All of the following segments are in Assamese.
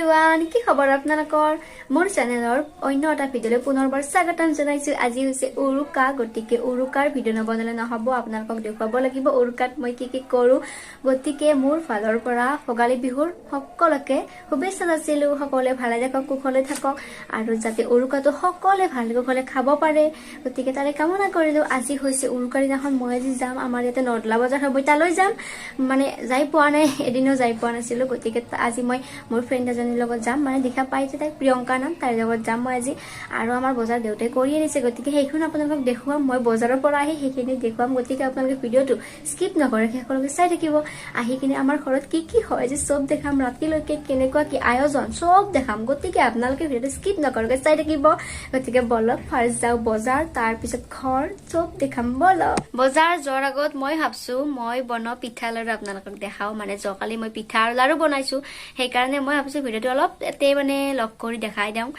এভৰিৱান কি খবৰ আপোনালোকৰ মোৰ চেনেলৰ অন্য এটা ভিডিঅ'লৈ পুনৰবাৰ স্বাগতম জনাইছো আজি হৈছে উৰুকা গতিকে উৰুকাৰ ভিডিঅ' নবনালে নহব আপোনালোকক দেখুৱাব লাগিব উৰুকাত মই কি কৰো গতিকে মোৰ ফালৰ পৰা ভোগালী বিহুৰ সকলোকে শুভেচ্ছা যাচিলো সকলোৱে ভালে থাকক কুশলে থাকক আৰু যাতে উৰুকাটো সকলোৱে ভালে কুশলে খাব পাৰে গতিকে তাৰে কামনা কৰিলো আজি হৈছে উৰুকাৰ দিনাখন মই আজি যাম আমাৰ ইয়াতে নদলা বজাৰ হ'ব তালৈ যাম মানে যাই পোৱা নাই এদিনো যাই পোৱা নাছিলো গতিকে আজি মই মোৰ ফ্ৰেন্ড এজনীৰ লগত যাম মানে দেখা পাইছে তাই প্ৰিয়ংকা নাম তাইৰ লগত যাম মই আজি আৰু আমাৰ বজাৰ দেউতাই কৰি আনিছে গতিকে সেইখন আপোনালোকক দেখুৱাম মই বজাৰৰ পৰা আহি সেইখিনি দেখুৱাম গতিকে আপোনালোকে ভিডিঅ'টো স্কিপ নকৰে শেষলৈকে চাই থাকিব আহি কিনে আমাৰ ঘৰত কি হয় যে সব দেখাম ৰাতিলৈকে কেনেকুৱা কি আয়োজন সব দেখাম গতিকে আপোনালোকে ভিডিঅ'টো স্কিপ নকৰে চাই থাকিব গতিকে বলক ফাৰ্ষ্ট যাও বজাৰ তাৰ পিছত ঘৰ সব দেখাম বলক বজাৰ যোৱাৰ আগত মই ভাবছো মই বনোৱা পিঠা লাৰু আপোনালোকক দেখাও মানে জকালি মই পিঠা আৰু লাৰু বনাইছো সেইকাৰণে মই ভাবিছো ভিডিঅ'টো অলপ এতে মানে লগ কৰি দেখাই দিওঁ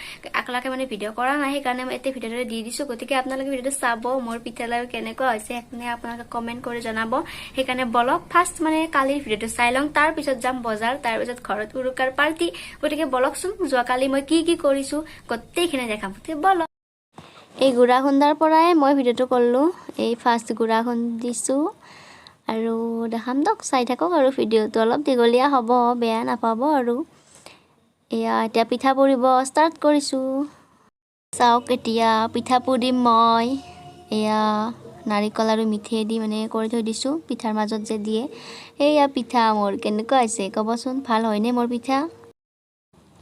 আকলাকে মানে ভিডিঅ' কৰা নাই সেইকাৰণে মই এতে ভিডিঅ'টো দি দিছো গতিকে আপোনালোকে ভিডিঅ'টো চাব মোৰ পিঠা লাৰু কেনেকুৱা হৈছে সেইকাৰণে আপোনালোকে কমেন্ট কৰি জনাব সেইকাৰণে বলক ফাৰ্ষ্ট মানে কালিৰ ভিডিঅ'টো চাই লওঁ তাৰ পিছত যাম বজাৰ তাৰ পিছত ঘৰত উৰুকাৰ পাৰ্টি গতিকে বলকচোন যোৱা কালি মই কি কৰিছো গোটেইখিনি দেখাম গতিকে বলক এই গুড়া খুন্দাৰ পৰাই মই ভিডিঅ'টো কৰিলো এই ফাৰ্ষ্ট গুড়া খুন্দিছো আৰু দেখাম দক চাই থাকক আৰু ভিডিঅ'টো অলপ দীঘলীয়া হ'ব বেয়া নাপাব আৰু এয়া এতিয়া পিঠা পুৰিব ষ্টাৰ্ট কৰিছো চাওক এতিয়া পিঠা পুৰিম মই এয়া নাৰিকল আৰু মিঠৈ দি মানে কৰি থৈ দিছো পিঠাৰ মাজত যে দিয়ে এয়া পিঠা মোৰ কেনেকুৱা হৈছে ক'বচোন ভাল হয়নে মোৰ পিঠা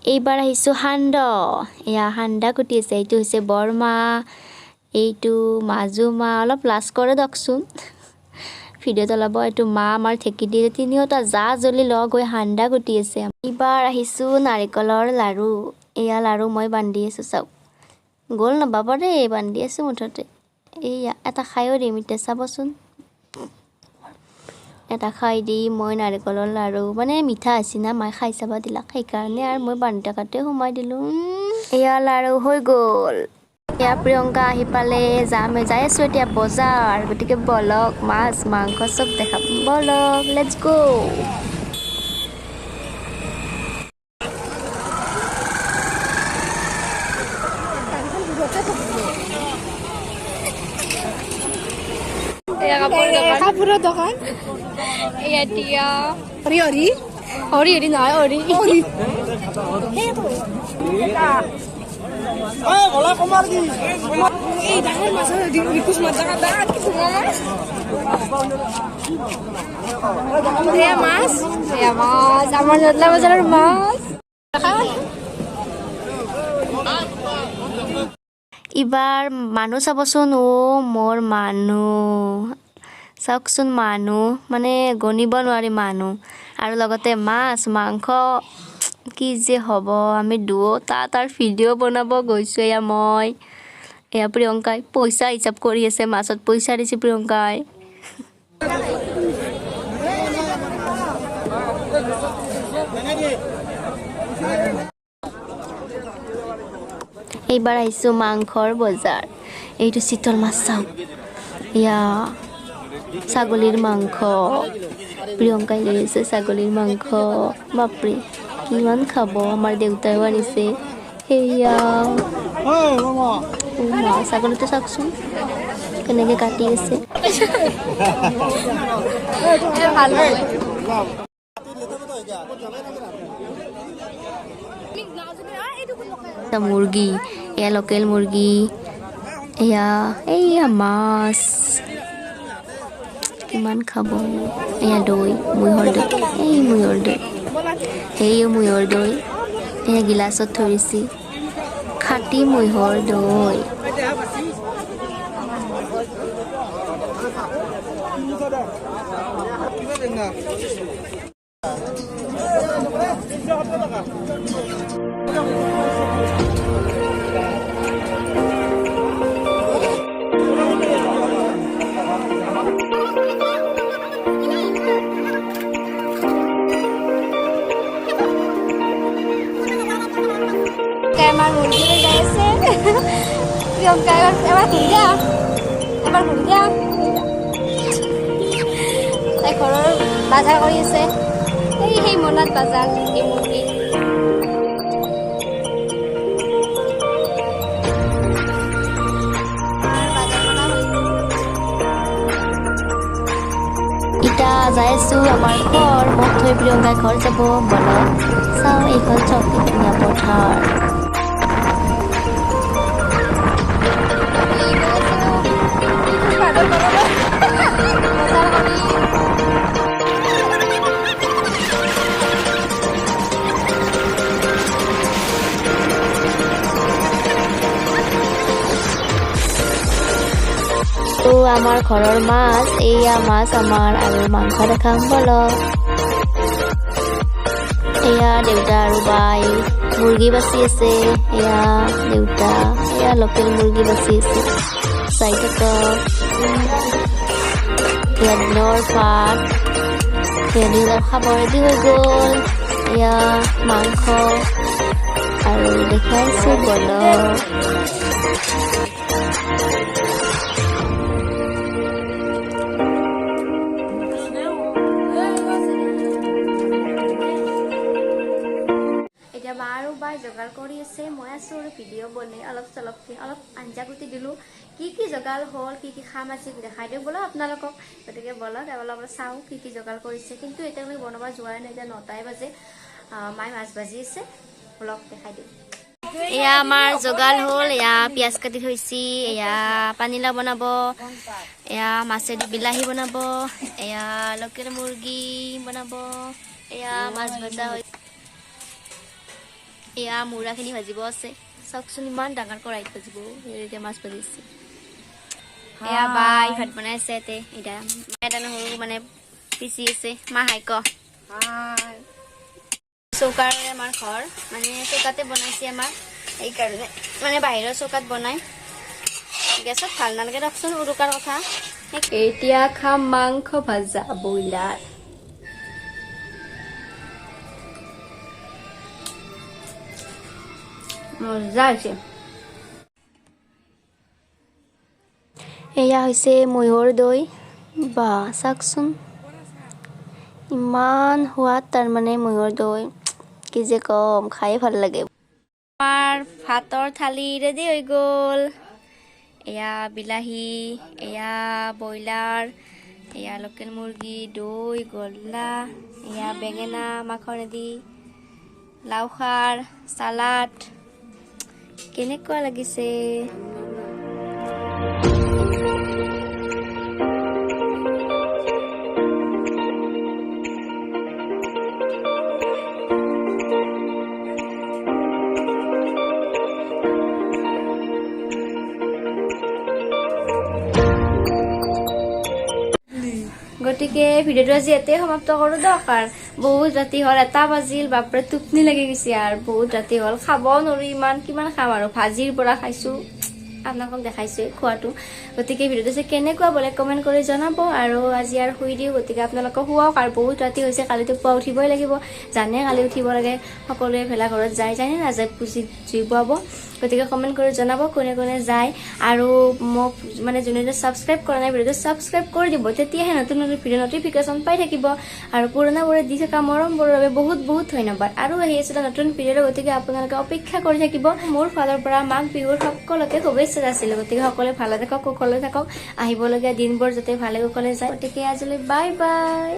এইবাৰ আহিছো সান্দহ এয়া সান্দা কুটি আছে এইটো হৈছে বৰমা এইটো মাজুমা অলপ লাজ কৰে দকচোন ভিডিঅ'টো ল'ব এইটো মা আমাৰ ঠেকি দিয়ে তিনিওটা জা জ্বলি লগ হৈ সান্দা কুটি আছে এইবাৰ আহিছো নাৰিকলৰ লাৰু এয়া লাৰু মই বান্ধি আছো চাওক গোল নবাব দেই বান্ধি আছো মুঠতে এয়া এটা খায়ো দিম এতিয়া চাবচোন এটা খাই দি মই নাৰিকলৰ লাৰু মানে মিঠা আছে না মই খাই চাব দিলাক সেইকাৰণে আৰু মই বান্ধি থকাতে সোমাই দিলো এয়া লাৰু হৈ গ'ল এয়া প্ৰিয়ংকা আহি পালে যাই আছো এতিয়া বজাৰ গতিকে বলক মাছ মাংস চব দেখাম বলক লেটছ গো কাপোৰৰ দোকান এতিয়া হৰি নহয় হৰি এই ডাঙৰ মাছৰ ৰিকুচ মাছ মাছ আমাৰ নদলা বজাৰৰ মাছ এইবাৰ মানুহ চাবচোন মোৰ মানুহ চাওকচোন মানুহ মানে গণিব নোৱাৰি মানুহ আৰু লগতে মাছ মাংস কি যে হ'ব আমি দুটা তাৰ ভিডিঅ' বনাব গৈছো এয়া মই এয়া প্ৰিয়ংকাই পইচা হিচাপ কৰি আছে মাছত পইচা দিছে প্ৰিয়ংকাই এইবাৰ আহিছো মাংসৰ বজাৰ এইটো চিতল মাছ চাওক এয়া ছাগলীৰ মাংস প্ৰিয়ংকাই লৈ আছে ছাগলীৰ মাংস বাপৰে কিমান খাব আমাৰ দেউতাইও আনিছে সেয়া ছাগলীটো চাওকচোন কেনেকে কাটি আছে মুৰ্গী এয়া লোকেল মুৰ্গী এয়া মাছ কিমান খাব এয়া দৈ মূহৰ দৈ মূহৰ দৈ মূহৰ দৈ এয়া গিলাচত ধৰিছে খাটি মূহৰ দৈ আমাৰ মুৰগিৰে যাইছে প্ৰিয়ঙ্কা এবাৰ ঘুৰি যা তাই ঘৰৰ বাজাৰ কৰি আছে সেই মনত বাজাৰ এই মুৰ্গী যাই আছো আমাৰ ঘৰ মোক থৈ প্ৰিয়ংকা ঘৰ যাব বলক চাওঁ এইখন চব ধুনীয়া পথাৰ তো আমাৰ ঘৰৰ মাছ এয়া মাছ আমাৰ আৰু মাংস দেখাম বলক এয়া দেউতা আৰু বাই মুৰ্গী বাচি আছে এয়া দেউতা এয়া লোকেল মুৰ্গী বাচি আছে চাই থাকক এয়া দিনৰ ভাত এয়া দিনৰ খাব ৰেডি হৈ গ'ল এয়া মাংস আৰু দেখাইছো বলক এতিয়া মা আৰু বাই যোগাৰ কৰি আছে মই আছো আৰু ভিডিঅ' বনাই অলপ আঞ্জা কুটি দিলোঁ কি যোগাৰ হ'ল কি খাম আছে দেখাই দিওঁ বলক আপোনালোকক গতিকে বলক অলপ চাওঁ কি যোগাৰ কৰিছে কিন্তু এতিয়ালৈকে বনাব যোৱাই নাই এতিয়া 9টাই বাজে মায়ে মাছ ভাজি আছে বলক দেখাই দিওঁ এয়া আমাৰ যোগাৰ হ'ল এয়া পিঁয়াজ কাটি থৈছি এয়া পানীলাও বনাব এয়া মাছেদি বিলাহী বনাব এয়া লোকেল মুৰ্গী বনাব এয়া মাছ ভজা হৈ এয়া মুৰাখিনি ভাজিব আছে চাওকচোন ইমান ডাঙৰ কৰাইত ভাজিব এতিয়া মাছ ভাজিছে এয়া বাই ভাত বনাই আছে এতিয়া এটা নহৰু মানে পিচি আছে মা হাই ক চৌকাৰে আমাৰ ঘৰ মানে চৌকাতে বনাইছে আমাৰ সেইকাৰণে মানে বাহিৰৰ চৌকাত বনাই গেছত ভাল নালাগে দিয়কচোন উৰুকাৰ কথা এতিয়া খাম মাংস ভাজা ব্ৰইলাৰ মজা হৈছে এয়া হৈছে মহৰ দৈ বা চাওকচোন ইমান সোৱাদ তাৰমানে মহৰ দৈ কি যে কম খাই ভাল লাগে আমাৰ ভাতৰ থালি ৰেডি হৈ গ'ল এয়া বিলাহী এয়া ব্ৰইলাৰ এয়া লোকেল মুৰ্গী দৈ গল্লা এয়া বেঙেনা মাখনেদি লাও খাৰ চালাড কেনেকুৱা লাগিছে গতিকে ভিডিঅ'টো আজি ইয়াতে সমাপ্ত কৰোঁ দিয়ক আৰু বহুত ৰাতি হ'ল 1 বাজিল বাপৰে টোপনি লাগি গৈছে আৰু বহুত ৰাতি হ'ল খাবও নোৱাৰি ইমান কিমান খাম আৰু ভাজিৰ পৰা খাইছোঁ আপোনালোকক দেখাইছোঁ খোৱাটো গতিকে ভিডিঅ'টো যে কেনেকুৱা বোলে কমেণ্ট কৰি জনাব আৰু আজি আৰু শুই দিওঁ গতিকে আপোনালোকক শুৱাওক আৰু বহুত ৰাতি হৈছে কালিতো পুৱা উঠিবই লাগিব জানে কালি উঠিব লাগে সকলোৱে ভেলাঘৰত যায় জানে নাযায় পুজি জুই পুৱাব গতিকে কমেণ্ট কৰি জনাব কোনে কোনে যায় আৰু মোক মানে যোনে ছাবস্ক্ৰাইব কৰা নাই ভিডিঅ'টো ছাবস্ক্ৰাইব কৰি দিব তেতিয়াহে নতুন নতুন ভিডিঅ' নটিফিকেশ্যন পাই থাকিব আৰু পুৰণাবোৰে দি থকা মৰমবোৰৰ বাবে বহুত বহুত ধন্যবাদ আৰু আহি আছে নতুন ভিডিঅ'ৰ গতিকে আপোনালোকে অপেক্ষা কৰি থাকিব মোৰ ফালৰ পৰা মাঘ বিহুৰ সকলোকে শুভেচ্ছা আছিল গতিকে সকলোৱে ভালে থাকক কুশলে থাকক আহিবলগীয়া দিনবোৰ যাতে ভালে কুশলে যায় গতিকে আজিলৈ বাই বাই